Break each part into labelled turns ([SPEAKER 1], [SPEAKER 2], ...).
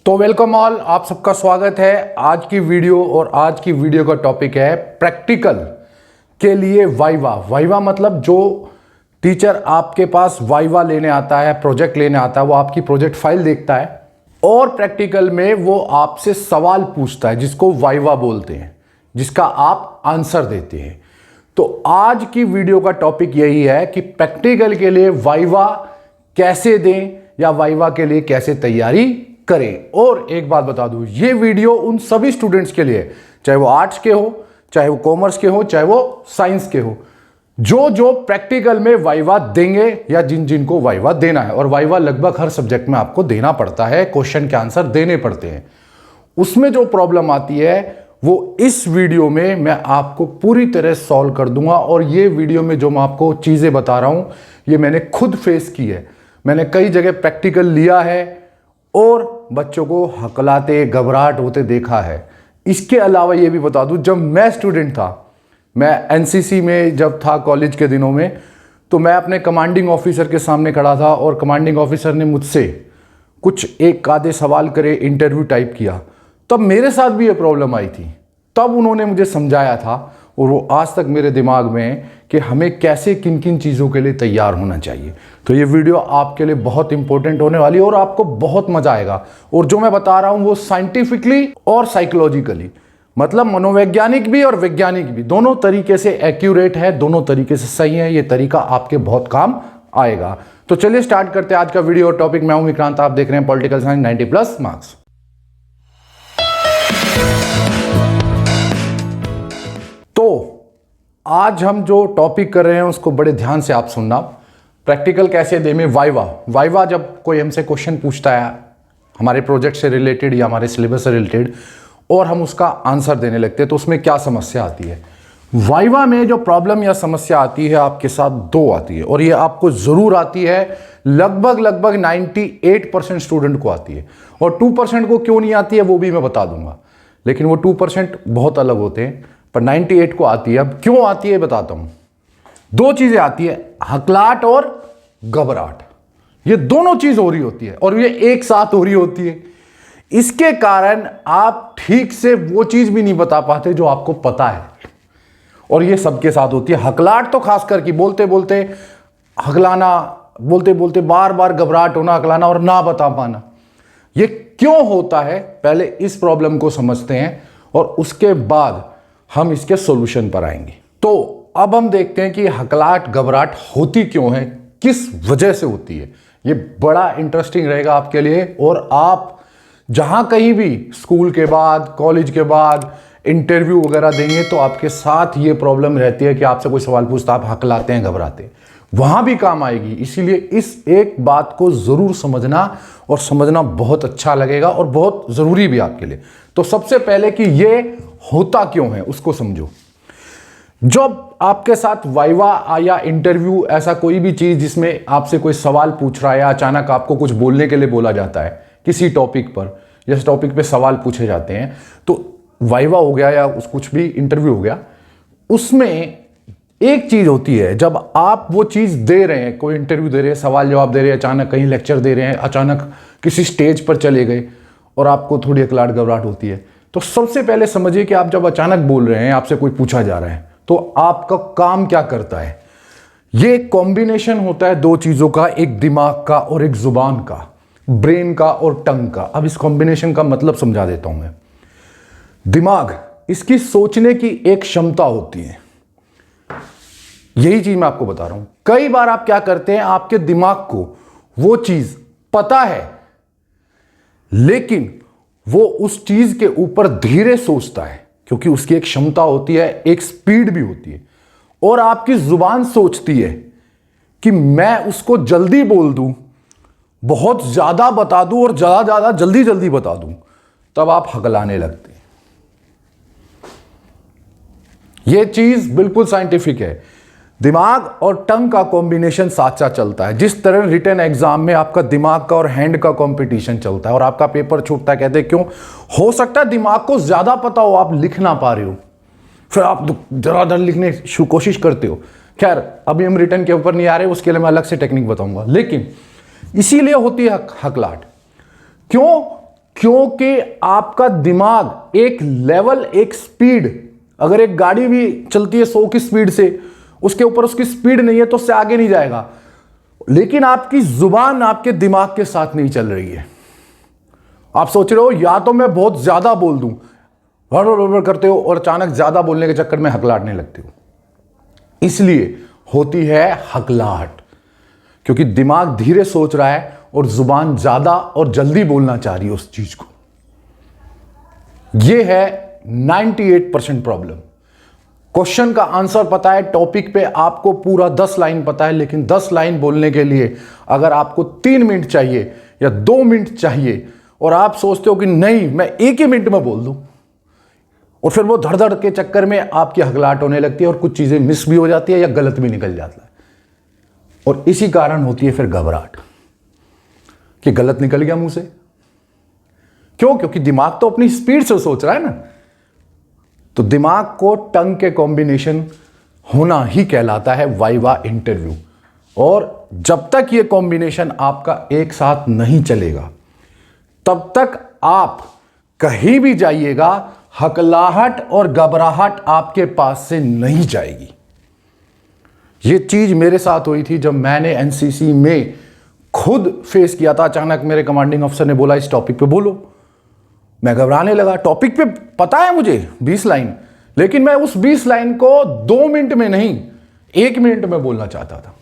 [SPEAKER 1] तो welcome all, आप सबका स्वागत है आज की वीडियो। और आज की वीडियो का टॉपिक है प्रैक्टिकल के लिए वाइवा। वाइवा मतलब जो टीचर आपके पास वाइवा लेने आता है, प्रोजेक्ट लेने आता है, वो आपकी प्रोजेक्ट फाइल देखता है और प्रैक्टिकल में वो आपसे सवाल पूछता है जिसको वाइवा बोलते हैं, जिसका आप आंसर देते हैं। तो आज की वीडियो का टॉपिक यही है कि प्रैक्टिकल के लिए वाइवा कैसे दें या वाइवा के लिए कैसे तैयारी करें। और एक बात बता दूं, ये वीडियो उन सभी स्टूडेंट्स के लिए, चाहे वो आर्ट्स के हो, चाहे वो कॉमर्स के हो, चाहे वो साइंस के हो, जो जो प्रैक्टिकल में वाइवा देंगे या जिन जिन को वाइवा देना है। और वाइवा लगभग हर सब्जेक्ट में आपको देना पड़ता है, क्वेश्चन के आंसर देने पड़ते हैं। उसमें जो प्रॉब्लम आती है वो इस वीडियो में मैं आपको पूरी तरह सॉल्व कर दूंगा। और ये वीडियो में जो मैं आपको चीजें बता रहा हूं, ये मैंने खुद फेस की है। मैंने कई जगह प्रैक्टिकल लिया है और बच्चों को हकलाते, घबराहट होते देखा है। इसके अलावा ये भी बता दूं, जब मैं स्टूडेंट था, मैं एनसीसी में जब था कॉलेज के दिनों में, तो मैं अपने कमांडिंग ऑफिसर के सामने खड़ा था और कमांडिंग ऑफिसर ने मुझसे कुछ एक आधे सवाल करे, इंटरव्यू टाइप किया। तब मेरे साथ भी ये प्रॉब्लम आई थी, तब उन्होंने मुझे समझाया था और वो आज तक मेरे दिमाग में है कि हमें कैसे किन किन चीज़ों के लिए तैयार होना चाहिए। तो ये वीडियो आपके लिए बहुत इंपॉर्टेंट होने वाली है और आपको बहुत मजा आएगा। और जो मैं बता रहा हूं वो साइंटिफिकली और साइकोलॉजिकली, मतलब मनोवैज्ञानिक भी और वैज्ञानिक भी, दोनों तरीके से एक्यूरेट है, दोनों तरीके से सही है। ये तरीका आपके बहुत काम आएगा। तो चलिए स्टार्ट करते हैं आज का वीडियो। टॉपिक मैं हूं विक्रांत, आप देख रहे हैं पॉलिटिकल साइंस 90+ मार्क्स। तो आज हम जो टॉपिक कर रहे हैं उसको बड़े ध्यान से आप सुनना। प्रैक्टिकल कैसे दे में वाइवा। वाइवा जब कोई हमसे क्वेश्चन पूछता है हमारे प्रोजेक्ट से रिलेटेड या हमारे सिलेबस से रिलेटेड और हम उसका आंसर देने लगते हैं, तो उसमें क्या समस्या आती है। वाइवा में जो प्रॉब्लम या समस्या आती है आपके साथ दो आती है, और ये आपको जरूर आती है। लगभग 98% स्टूडेंट को आती है। और 2% को क्यों नहीं आती है वो भी मैं बता दूंगा, लेकिन वो 2% बहुत अलग होते हैं, पर 98 को आती है। अब क्यों आती है बताता हूं। दो चीजें आती है, हकलाहट और घबराहट। ये दोनों चीज हो रही होती है और ये एक साथ हो रही होती है। इसके कारण आप ठीक से वो चीज भी नहीं बता पाते जो आपको पता है, और ये सबके साथ होती है। हकलाहट तो खास करके बोलते बोलते हकलाना, बोलते बोलते बार बार घबराहट होना, हकलाना और ना बता पाना। ये क्यों होता है, पहले इस प्रॉब्लम को समझते हैं और उसके बाद हम इसके सॉल्यूशन पर आएंगे। तो अब हम देखते हैं कि हकलाहट, घबराहट होती क्यों है, किस वजह से होती है। ये बड़ा इंटरेस्टिंग रहेगा आपके लिए। और आप जहां कहीं भी स्कूल के बाद, कॉलेज के बाद इंटरव्यू वगैरह देंगे तो आपके साथ ये प्रॉब्लम रहती है कि आपसे कोई सवाल पूछता, आप हकलाते हैं, घबराते हैं, वहां भी काम आएगी। इसीलिए इस एक बात को जरूर समझना, और समझना बहुत अच्छा लगेगा और बहुत जरूरी भी आपके लिए। तो सबसे पहले कि ये होता क्यों है उसको समझो। जब आपके साथ वाइवा या इंटरव्यू, ऐसा कोई भी चीज जिसमें आपसे कोई सवाल पूछ रहा है या अचानक आपको कुछ बोलने के लिए बोला जाता है किसी टॉपिक पर, जिस टॉपिक पे सवाल पूछे जाते हैं, तो वाइवा हो गया या कुछ भी इंटरव्यू हो गया, उसमें एक चीज होती है, जब आप वो चीज दे रहे हैं, कोई इंटरव्यू दे रहे हैं, सवाल जवाब दे रहे हैं, अचानक कहीं लेक्चर दे रहे हैं, अचानक किसी स्टेज पर चले गए और आपको थोड़ी हकलाहट, घबराहट होती है, तो सबसे पहले समझिए कि आप जब अचानक बोल रहे हैं, आपसे कोई पूछा जा रहा है, तो आपका काम क्या करता है। ये कॉम्बिनेशन होता है दो चीजों का, एक दिमाग का और एक जुबान का, ब्रेन का और टंग का। अब इस कॉम्बिनेशन का मतलब समझा देता हूं मैं। दिमाग, इसकी सोचने की एक क्षमता होती है, यही चीज मैं आपको बता रहा हूं। कई बार आप क्या करते हैं, आपके दिमाग को वो चीज पता है, लेकिन वो उस चीज के ऊपर धीरे सोचता है, क्योंकि उसकी एक क्षमता होती है, एक स्पीड भी होती है। और आपकी जुबान सोचती है कि मैं उसको जल्दी बोल दूं, बहुत ज्यादा बता दूं और ज्यादा जल्दी जल्दी बता दूं, तब आप हकलाने लगते हैं। यह चीज बिल्कुल साइंटिफिक है। दिमाग और टंग का कॉम्बिनेशन साथ साथ चलता है। जिस तरह रिटन एग्जाम में आपका दिमाग का और हैंड का कंपटीशन चलता है और आपका पेपर छूटता है, कहते हैं क्यों? हो सकता है दिमाग को ज्यादा पता हो, आप लिख ना पा रहे हो, फिर आप जरा लिखने की कोशिश करते हो। खैर, अभी हम रिटन के ऊपर नहीं आ रहे, उसके लिए मैं अलग से टेक्निक बताऊंगा। लेकिन इसीलिए होती है हकलाहट। क्यों? क्योंकि आपका दिमाग एक लेवल, एक स्पीड, अगर एक गाड़ी भी चलती है 100 की स्पीड से, उसके ऊपर उसकी स्पीड नहीं है तो उससे आगे नहीं जाएगा। लेकिन आपकी जुबान आपके दिमाग के साथ नहीं चल रही है। आप सोच रहे हो या तो मैं बहुत ज्यादा बोल दूं, हड़ करते हो और अचानक ज्यादा बोलने के चक्कर में हकलाहटने लगते हो। इसलिए होती है हकलाहट, क्योंकि दिमाग धीरे सोच रहा है और जुबान ज्यादा और जल्दी बोलना चाह रही है उस चीज को। यह है 98% प्रॉब्लम। क्वेश्चन का आंसर पता है, टॉपिक पे आपको पूरा 10 लाइन पता है, लेकिन 10 लाइन बोलने के लिए अगर आपको 3 मिनट चाहिए या 2 मिनट चाहिए और आप सोचते हो कि नहीं मैं 1 ही मिनट में बोल दूं, और फिर वो धड़ के चक्कर में आपकी हकलाहट होने लगती है और कुछ चीजें मिस भी हो जाती है या गलत भी निकल जाता है। और इसी कारण होती है फिर घबराहट कि गलत निकल गया मुंह से। क्यों? क्योंकि दिमाग तो अपनी स्पीड से सोच रहा है ना। तो दिमाग को टंग के कॉम्बिनेशन होना ही कहलाता है वाइवा इंटरव्यू। और जब तक ये कॉम्बिनेशन आपका एक साथ नहीं चलेगा, तब तक आप कहीं भी जाइएगा, हकलाहट और घबराहट आपके पास से नहीं जाएगी। ये चीज मेरे साथ हुई थी जब मैंने एनसीसी में खुद फेस किया था। अचानक मेरे कमांडिंग अफसर ने बोला इस टॉपिक पे बोलो। मैं घबराने लगा। टॉपिक पे पता है मुझे 20 लाइन, लेकिन मैं उस 20 लाइन को 2 मिनट में नहीं 1 मिनट में बोलना चाहता था।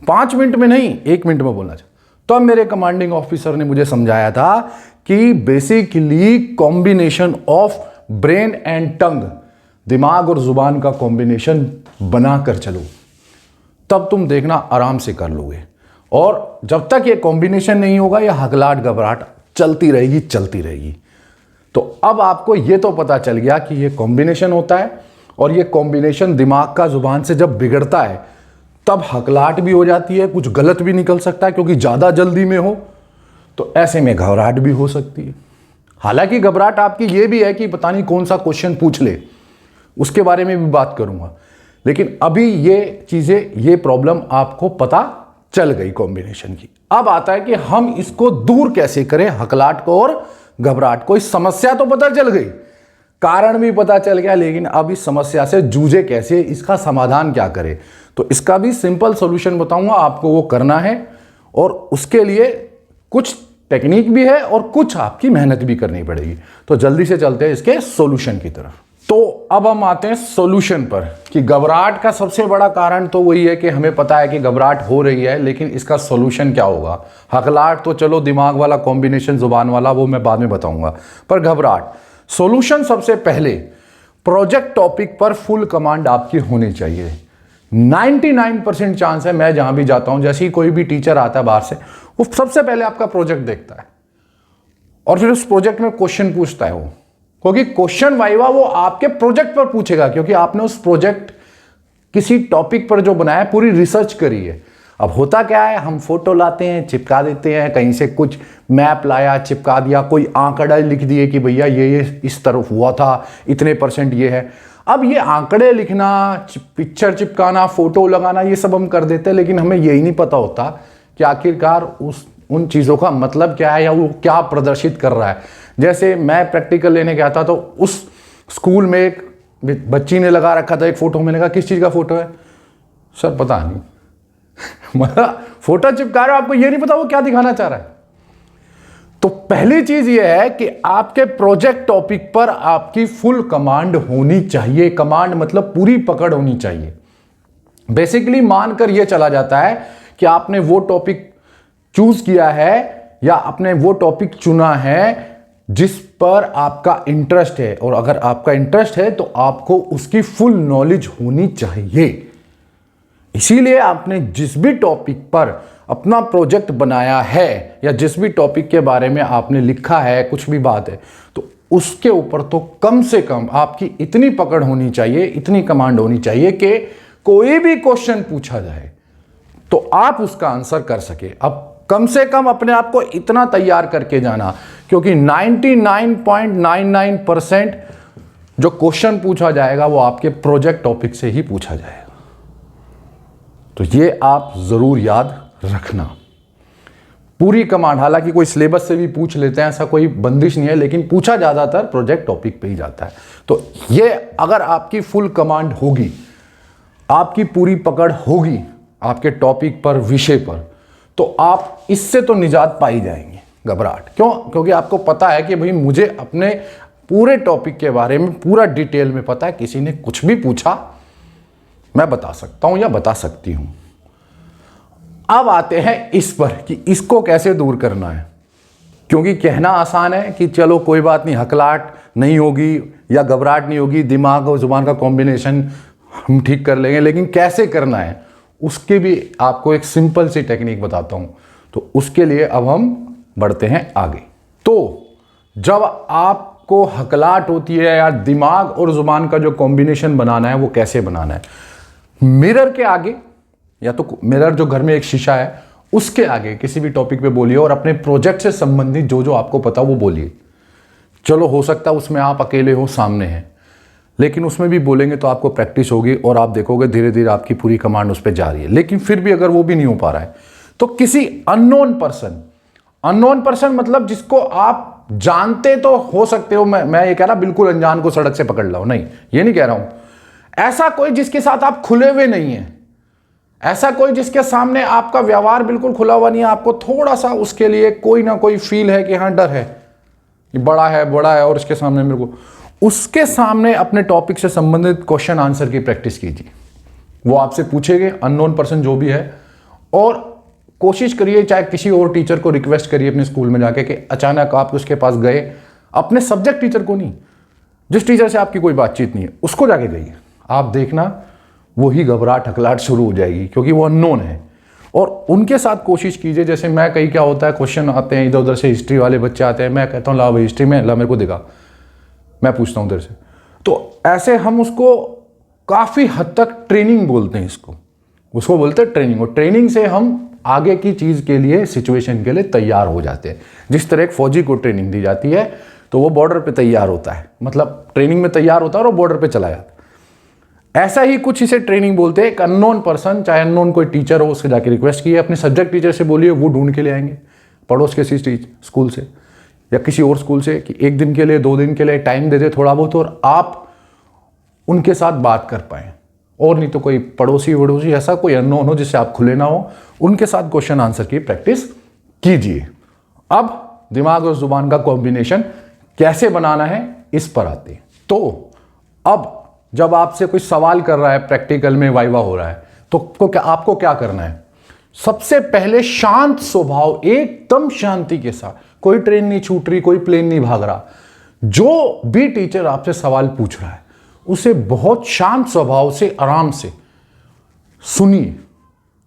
[SPEAKER 1] 5 मिनट में नहीं 1 मिनट में बोलना चाहता। तो अब मेरे कमांडिंग ऑफिसर ने मुझे समझाया था कि basically combination of brain and tongue, दिमाग और जुबान का कॉम्बिनेशन बनाकर चलो, तब तुम देखना आराम से कर लोगे। और जब तक ये कॉम्बिनेशन नहीं होगा, यह हकलाहट घबराहट चलती रहेगी। तो अब आपको यह तो पता चल गया कि यह कॉम्बिनेशन होता है, और यह कॉम्बिनेशन दिमाग का जुबान से जब बिगड़ता है तब हकलाहट भी हो जाती है, कुछ गलत भी निकल सकता है क्योंकि ज्यादा जल्दी में हो, तो ऐसे में घबराहट भी हो सकती है। हालांकि घबराहट आपकी यह भी है कि पता नहीं कौन सा क्वेश्चन पूछ ले, उसके बारे में भी बात करूंगा। लेकिन अभी ये चीजें, ये प्रॉब्लम आपको पता चल गई कॉम्बिनेशन की। अब आता है कि हम इसको दूर कैसे करें, हकलाहट को और घबराहट को। इस समस्या तो पता चल गई, कारण भी पता चल गया, लेकिन अब इस समस्या से जूझे कैसे, इसका समाधान क्या करें। तो इसका भी सिंपल सॉल्यूशन बताऊंगा, आपको वो करना है। और उसके लिए कुछ टेक्निक भी है और कुछ आपकी मेहनत भी करनी पड़ेगी। तो जल्दी से चलते हैं इसके सॉल्यूशन की तरफ। तो अब हम आते हैं सॉल्यूशन पर कि घबराहट का सबसे बड़ा कारण तो वही है कि हमें पता है कि घबराहट हो रही है, लेकिन इसका सॉल्यूशन क्या होगा। हकलाहट तो चलो दिमाग वाला कॉम्बिनेशन, जुबान वाला, वो मैं बाद में बताऊंगा, पर घबराहट सॉल्यूशन सबसे पहले प्रोजेक्ट टॉपिक पर फुल कमांड आपकी होनी चाहिए। 99% चांस है, मैं जहां भी जाता हूं, जैसे ही कोई भी टीचर आता है बाहर से, वो सबसे पहले आपका प्रोजेक्ट देखता है और फिर उस प्रोजेक्ट में क्वेश्चन पूछता है वो, क्योंकि क्वेश्चन वाइवा वो आपके प्रोजेक्ट पर पूछेगा, क्योंकि आपने उस प्रोजेक्ट किसी टॉपिक पर जो बनाया पूरी रिसर्च करी है। अब होता क्या है, हम फोटो लाते हैं, चिपका देते हैं, कहीं से कुछ मैप लाया चिपका दिया, कोई आंकड़ा लिख दिए कि भैया ये इस तरफ हुआ था, इतने % ये है। अब ये आंकड़े लिखना, पिक्चर चिपकाना, फोटो लगाना, ये सब हम कर देते हैं, लेकिन हमें यही नहीं पता होता कि आखिरकार उन चीज़ों का मतलब क्या है या वो क्या प्रदर्शित कर रहा है। जैसे मैं प्रैक्टिकल लेने गया था, तो उस स्कूल में एक बच्ची ने लगा रखा था एक फोटो, मैंने कहा किस चीज़ का फोटो है? सर पता नहीं। मतलब फोटो चिपका रहे हो, आपको ये नहीं पता वो क्या दिखाना चाह रहा है। तो पहली चीज ये है कि आपके प्रोजेक्ट टॉपिक पर आपकी फुल कमांड होनी चाहिए। कमांड मतलब पूरी पकड़ होनी चाहिए। बेसिकली मानकर यह चला जाता है कि आपने वो टॉपिक चूज किया है या आपने वो टॉपिक चुना है जिस पर आपका इंटरेस्ट है, और अगर आपका इंटरेस्ट है तो आपको उसकी फुल नॉलेज होनी चाहिए। इसीलिए आपने जिस भी टॉपिक पर अपना प्रोजेक्ट बनाया है या जिस भी टॉपिक के बारे में आपने लिखा है, कुछ भी बात है, तो उसके ऊपर तो कम से कम आपकी इतनी पकड़ होनी चाहिए, इतनी कमांड होनी चाहिए कि कोई भी क्वेश्चन पूछा जाए तो आप उसका आंसर कर सके। अब कम से कम अपने आप को इतना तैयार करके जाना, क्योंकि 99.99% जो क्वेश्चन पूछा जाएगा वो आपके प्रोजेक्ट टॉपिक से ही पूछा जाएगा। तो ये आप जरूर याद रखना। पूरी कमांड, हालांकि कोई सिलेबस से भी पूछ लेते हैं, ऐसा कोई बंदिश नहीं है, लेकिन पूछा ज़्यादातर प्रोजेक्ट टॉपिक पे ही जाता है। तो ये अगर आपकी फुल कमांड होगी, आपकी पूरी पकड़ होगी आपके टॉपिक पर, विषय पर, तो आप इससे तो निजात पा ही जाएंगे घबराहट। क्यों? क्योंकि आपको पता है कि भाई मुझे अपने पूरे टॉपिक के बारे में पूरा डिटेल में पता है, किसी ने कुछ भी पूछा मैं बता सकता हूं या बता सकती हूं। अब आते हैं इस पर कि इसको कैसे दूर करना है, क्योंकि कहना आसान है कि चलो कोई बात नहीं, हकलाहट नहीं होगी या घबराहट नहीं होगी, दिमाग और जुबान का कॉम्बिनेशन हम ठीक कर लेंगे, लेकिन कैसे करना है उसके भी आपको एक सिंपल सी टेक्निक बताता हूं। तो उसके लिए अब हम बढ़ते हैं आगे। तो जब आपको हकलाहट होती है या दिमाग और जुबान का जो कॉम्बिनेशन बनाना है वो कैसे बनाना है, मिरर के आगे, या तो मिरर जो घर में एक शीशा है उसके आगे किसी भी टॉपिक पे बोलिए और अपने प्रोजेक्ट से संबंधित जो जो आपको पता वो बोलिए। चलो हो सकता है उसमें आप अकेले हो, सामने हैं, लेकिन उसमें भी बोलेंगे तो आपको प्रैक्टिस होगी और आप देखोगे धीरे धीरे आपकी पूरी कमांड उस पर जा रही है। लेकिन फिर भी अगर वो भी नहीं हो पा रहा है तो किसी अननोन पर्सन मतलब जिसको आप जानते तो हो सकते हो, मैं ये कह रहा बिल्कुल अनजान को सड़क से पकड़ लाओ, नहीं, ये नहीं कह रहा हूं। ऐसा कोई जिसके साथ आप खुले हुए नहीं है, ऐसा कोई जिसके सामने आपका व्यवहार बिल्कुल खुला हुआ नहीं है, आपको थोड़ा सा उसके लिए कोई ना कोई फील है कि हाँ डर है, ये बड़ा है और इसके सामने मेरे को, उसके सामने अपने टॉपिक से संबंधित क्वेश्चन आंसर की प्रैक्टिस कीजिए। वो आपसे पूछेंगे, अननोन पर्सन जो भी है, और कोशिश करिए चाहे किसी और टीचर को रिक्वेस्ट करिए अपने स्कूल में जाके कि अचानक आप उसके पास गए, अपने सब्जेक्ट टीचर को नहीं, जिस टीचर से आपकी कोई बातचीत नहीं है उसको जाके गइए, आप देखना वही घबराहट हकलाहट शुरू हो जाएगी, क्योंकि वो अननोन है। और उनके साथ कोशिश कीजिए, जैसे मैं कहीं क्या होता है क्वेश्चन आते हैं इधर उधर से, हिस्ट्री वाले बच्चे आते हैं, मैं कहता हूँ ला भाई हिस्ट्री में, ला मेरे को दिखा, मैं पूछता हूँ उधर से। तो ऐसे हम उसको काफ़ी हद तक ट्रेनिंग बोलते हैं, उसको बोलते हैं ट्रेनिंग, और ट्रेनिंग से हम आगे की चीज़ के लिए, सिचुएशन के लिए तैयार हो जाते हैं। जिस तरह एक फौजी को ट्रेनिंग दी जाती है तो वो बॉर्डर पे तैयार होता है, मतलब ट्रेनिंग में तैयार होता है और वो बॉर्डर पे चला जाता है। ऐसा ही कुछ इसे ट्रेनिंग बोलते हैं। एक अननोन पर्सन, चाहे अननोन कोई टीचर हो, उससे जाके रिक्वेस्ट कीजिए, अपने सब्जेक्ट टीचर से बोलिए, वो ढूंढ के ले आएंगे पड़ोस के किसी स्कूल से या किसी और स्कूल से, कि एक दिन के लिए 2 दिन के लिए टाइम दे दे थोड़ा बहुत, और आप उनके साथ बात कर पाएँ। और नहीं तो कोई पड़ोसी वड़ोसी ऐसा कोई अननोन हो जिससे आप खुले ना हो, उनके साथ क्वेश्चन आंसर की प्रैक्टिस कीजिए। अब दिमाग और जुबान का कॉम्बिनेशन कैसे बनाना है इस पर आते हैं। तो अब जब आपसे कोई सवाल कर रहा है, प्रैक्टिकल में वाइवा हो रहा है, तो आपको क्या करना है? सबसे पहले शांत स्वभाव, एकदम शांति के साथ, कोई ट्रेन नहीं छूट रही, कोई प्लेन नहीं भाग रहा, जो भी टीचर आपसे सवाल पूछ रहा है उसे बहुत शांत स्वभाव से आराम से सुनिए।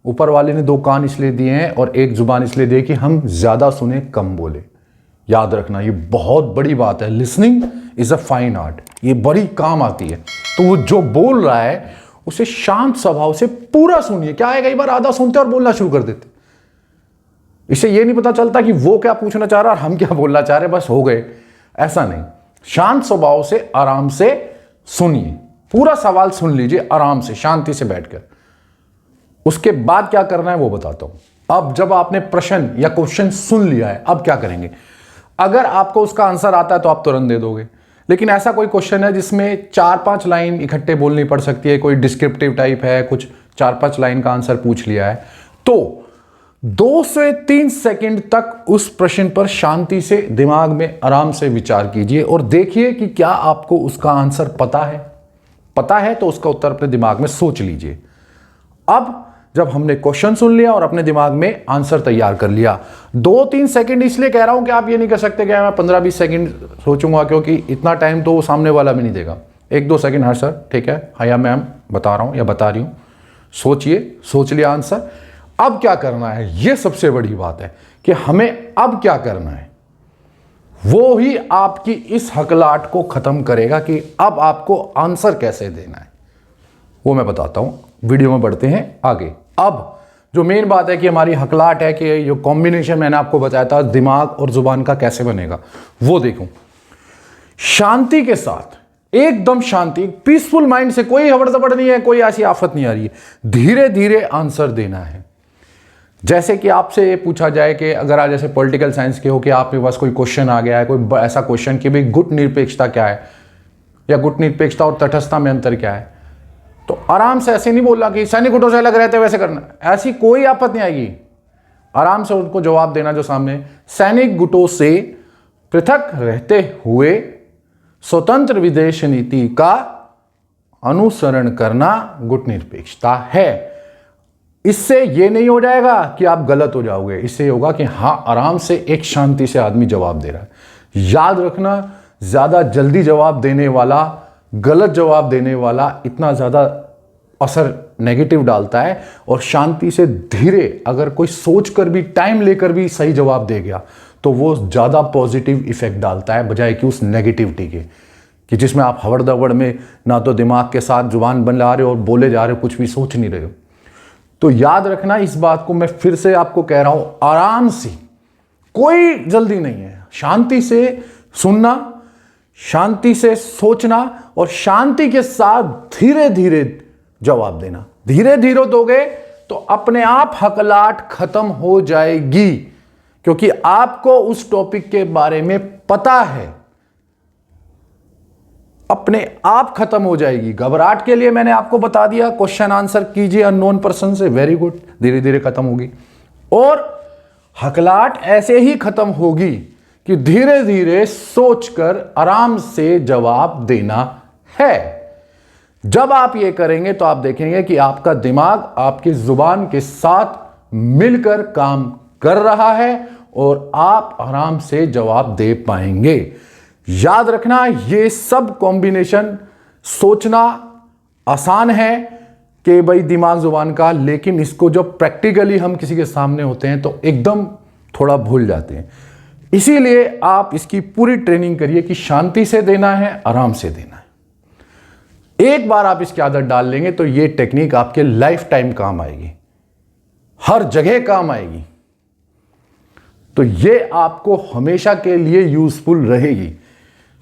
[SPEAKER 1] ऊपर वाले ने 2 कान इसलिए दिए हैं और 1 जुबान इसलिए दी कि हम ज्यादा सुने कम बोले। याद रखना ये बहुत बड़ी बात है। Listening is a fine art, ये बड़ी काम आती है। तो वो जो बोल रहा है उसे शांत स्वभाव से पूरा सुनिए। क्या है, कई बार आधा सुनते और बोलना शुरू कर देते, इससे ये नहीं पता चलता कि वो क्या पूछना चाह रहा है और हम क्या बोलना चाह रहे, बस हो गए। ऐसा नहीं, शांत स्वभाव से आराम से सुनिए, पूरा सवाल सुन लीजिए आराम से, शांति से बैठकर। उसके बाद क्या करना है वो बताता हूं। अब जब आपने प्रश्न या क्वेश्चन सुन लिया है, अब क्या करेंगे? अगर आपको उसका आंसर आता है तो आप तुरंत दे दोगे, लेकिन ऐसा कोई क्वेश्चन है जिसमें 4-5 लाइन इकट्ठे बोलनी पड़ सकती है, कोई डिस्क्रिप्टिव टाइप है, कुछ 4-5 लाइन का आंसर पूछ लिया है, तो 2 से 3 सेकंड तक उस प्रश्न पर शांति से दिमाग में आराम से विचार कीजिए और देखिए कि क्या आपको उसका आंसर पता है तो उसका उत्तर अपने दिमाग में सोच लीजिए। अब जब हमने क्वेश्चन सुन लिया और अपने दिमाग में आंसर तैयार कर लिया, 2-3 सेकंड इसलिए कह रहा हूं कि आप ये नहीं कर सकते कि मैं 15-20 सेकंड सोचूंगा, क्योंकि इतना टाइम तो वो सामने वाला भी नहीं देगा। 1-2 सेकंड, हाँ सर ठीक है, हाँ या मैम बता रहा हूं या बता रही हूं, सोचिए, सोच लिया आंसर। अब क्या करना है, यह सबसे बड़ी बात है कि हमें अब क्या करना है। वो ही आपकी इस हकलाहट को खत्म करेगा कि अब आपको आंसर कैसे देना है, वो मैं बताता हूं। वीडियो में बढ़ते हैं आगे। अब जो मेन बात है कि हमारी हकलाहट है कि जो कॉम्बिनेशन मैंने आपको बताया था दिमाग और जुबान का कैसे बनेगा, वो देखो। शांति के साथ, एकदम शांति, पीसफुल माइंड से, कोई हबड़ दबड़ नहीं है, कोई ऐसी आफत नहीं आ रही है, धीरे धीरे आंसर देना है। जैसे कि आपसे ये पूछा जाए कि अगर आज जैसे पॉलिटिकल साइंस के हो कि आपके पास कोई क्वेश्चन आ गया है, कोई ऐसा क्वेश्चन कि भाई गुट निरपेक्षता क्या है या गुट निरपेक्षता और तटस्थता में अंतर क्या है, तो आराम से ऐसे नहीं बोलना कि सैनिक गुटों से अलग रहते वैसे करना, ऐसी कोई आपत्ति नहीं आएगी। आराम से उनको जवाब देना जो सामने, सैनिक गुटों से पृथक रहते हुए स्वतंत्र विदेश नीति का अनुसरण करना गुट निरपेक्षता है। इससे ये नहीं हो जाएगा कि आप गलत हो जाओगे, इससे होगा कि हाँ आराम से एक शांति से आदमी जवाब दे रहा है। याद रखना, ज्यादा जल्दी जवाब देने वाला, गलत जवाब देने वाला इतना ज्यादा असर नेगेटिव डालता है, और शांति से धीरे अगर कोई सोचकर भी टाइम लेकर भी सही जवाब दे गया तो वो ज्यादा पॉजिटिव इफेक्ट डालता है बजाय कि उस नेगेटिविटी के, कि जिसमें आप हवड़ दवड़ में ना तो दिमाग के साथ जुबान बना रहे हो और बोले जा रहे हो, कुछ भी सोच नहीं रहे हो। तो याद रखना इस बात को, मैं फिर से आपको कह रहा हूं, आराम से, कोई जल्दी नहीं है, शांति से सुनना, शांति से सोचना और शांति के साथ धीरे धीरे जवाब देना। धीरे धीरे दोगे तो अपने आप हकलाट खत्म हो जाएगी, क्योंकि आपको उस टॉपिक के बारे में पता है, अपने आप खत्म हो जाएगी। घबराहट के लिए मैंने आपको बता दिया, क्वेश्चन आंसर कीजिए अननोन पर्सन से, वेरी गुड, धीरे धीरे खत्म होगी। और हकलाहट ऐसे ही खत्म होगी कि धीरे धीरे सोचकर आराम से जवाब देना है। जब आप ये करेंगे तो आप देखेंगे कि आपका दिमाग आपकी जुबान के साथ मिलकर काम कर रहा है और आप आराम से जवाब दे पाएंगे। याद रखना, ये सब कॉम्बिनेशन सोचना आसान है कि भाई दिमाग जुबान का, लेकिन इसको जब प्रैक्टिकली हम किसी के सामने होते हैं तो एकदम थोड़ा भूल जाते हैं। इसीलिए आप इसकी पूरी ट्रेनिंग करिए कि शांति से देना है, आराम से देना है। एक बार आप इसकी आदत डाल लेंगे तो ये टेक्निक आपके लाइफ टाइम काम आएगी, हर जगह काम आएगी। तो ये आपको हमेशा के लिए यूजफुल रहेगी।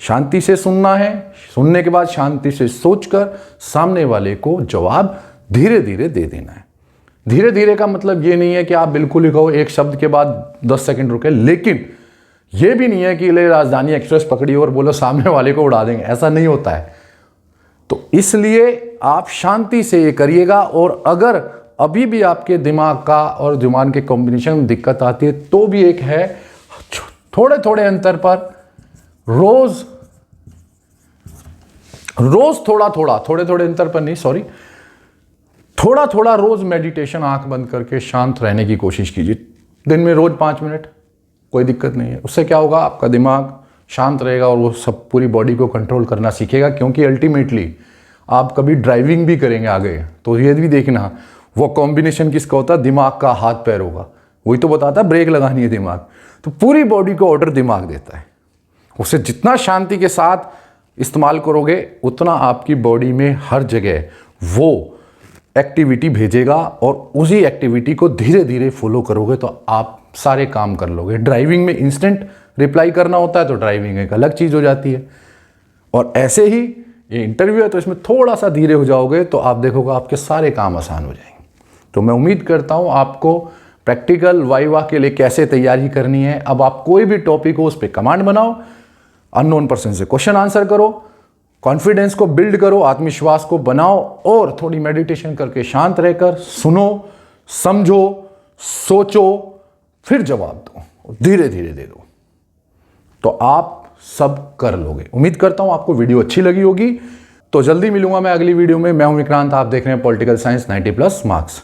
[SPEAKER 1] शांति से सुनना है, सुनने के बाद शांति से सोचकर सामने वाले को जवाब धीरे धीरे दे देना है। धीरे धीरे का मतलब ये नहीं है कि आप बिल्कुल ही कहो एक शब्द के बाद 10 सेकंड रुके, लेकिन ये भी नहीं है कि ले राजधानी एक्सप्रेस पकड़ी और बोलो सामने वाले को उड़ा देंगे, ऐसा नहीं होता है। तो इसलिए आप शांति से ये करिएगा, और अगर अभी भी आपके दिमाग का और जुबान के कॉम्बिनेशन में दिक्कत आती है तो भी एक है, थोड़े थोड़े अंतर पर रोज थोड़े थोड़े अंतर पर नहीं, सॉरी, थोड़ा थोड़ा रोज मेडिटेशन आंख बंद करके शांत रहने की कोशिश कीजिए। दिन में रोज 5 मिनट, कोई दिक्कत नहीं है। उससे क्या होगा, आपका दिमाग शांत रहेगा और वो सब पूरी बॉडी को कंट्रोल करना सीखेगा। क्योंकि अल्टीमेटली आप कभी ड्राइविंग भी करेंगे आगे तो ये भी देखना, वो कॉम्बिनेशन किसका होता है, दिमाग का हाथ पैर होगा। वही तो बताता है ब्रेक लगानी है दिमाग, तो पूरी बॉडी को ऑर्डर दिमाग देता है। उसे जितना शांति के साथ इस्तेमाल करोगे उतना आपकी बॉडी में हर जगह वो एक्टिविटी भेजेगा, और उसी एक्टिविटी को धीरे धीरे फॉलो करोगे तो आप सारे काम कर लोगे। ड्राइविंग में इंस्टेंट रिप्लाई करना होता है तो ड्राइविंग एक अलग चीज़ हो जाती है, और ऐसे ही ये इंटरव्यू है तो इसमें थोड़ा सा धीरे हो जाओगे तो आप देखोगे आपके सारे काम आसान हो जाएंगे। तो मैं उम्मीद करता हूँ आपको प्रैक्टिकल वाइवा के लिए कैसे तैयारी करनी है। अब आप कोई भी टॉपिक हो उस पर कमांड बनाओ, अननोन पर्सन से क्वेश्चन आंसर करो, कॉन्फिडेंस को बिल्ड करो, आत्मविश्वास को बनाओ, और थोड़ी मेडिटेशन करके शांत रहकर सुनो, समझो, सोचो, फिर जवाब दो, धीरे धीरे दे दो, तो आप सब कर लोगे। उम्मीद करता हूं आपको वीडियो अच्छी लगी होगी। तो जल्दी मिलूंगा मैं अगली वीडियो में। मैं हूं विक्रांत, आप देख रहे हैं पॉलिटिकल साइंस 90+ मार्क्स।